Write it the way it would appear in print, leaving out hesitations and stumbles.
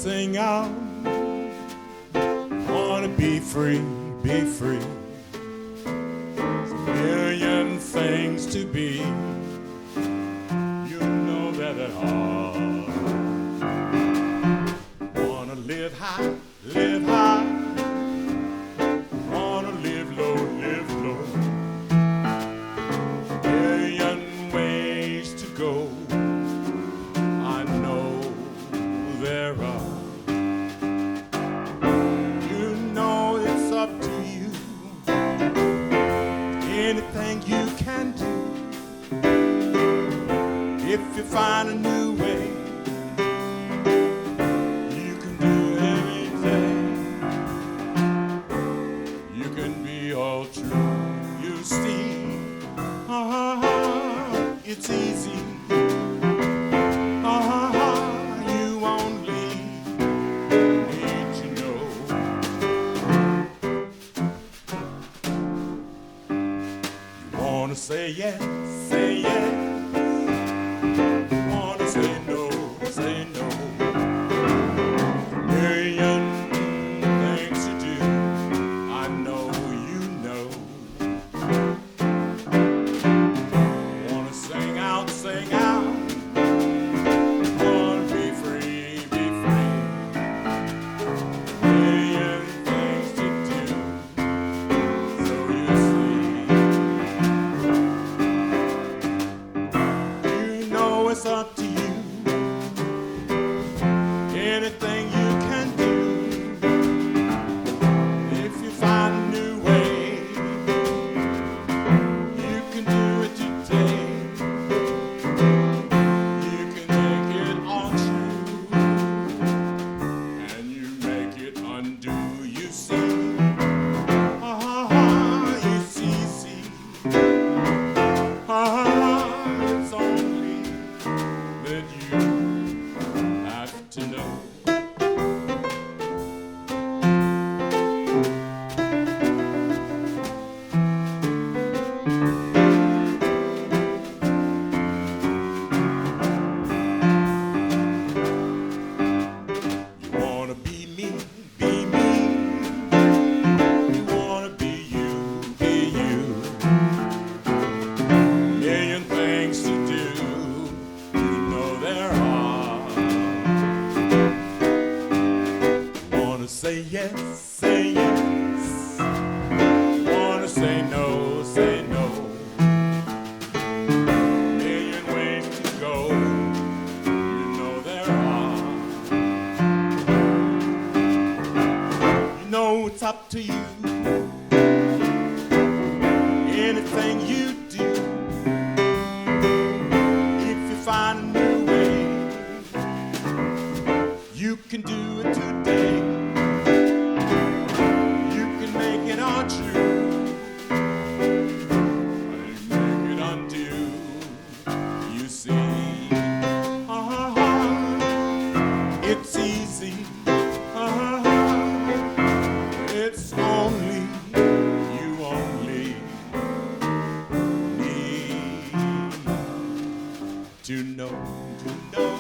sing out, wanna be free, be free. There's a million things to be. You know that at heart. Wanna live high, live high. Wanna live low, live low. Million ways to go. I know there are. You know it's up to you. Anything you can do. If you find a new way, you can do anything. You can be all true. You see, it's easy. You only need to know. You wanna say yes, say yes. Wanna say no, say no. Million things to do. I know you know. Wanna sing out, sing out. Wanna be free, be free. Million things to do. So you see, you know it's up to you. Anything you can do. If you find a new way, you can do it today. You can make it all true, and you make it undo. You see, it's easy. It's only that you have to know. You wanna be me, be me. You wanna be you, be you. Million things to do. You know there are. Wanna say yes, say yes. Wanna say no, say no. Million ways to go. You know there are. You know it's up to you. Anything you do. If you find a new way, you can do it today. You can make it all true. You make it undo. You see, it's easy. It's only, you only need to know, to know.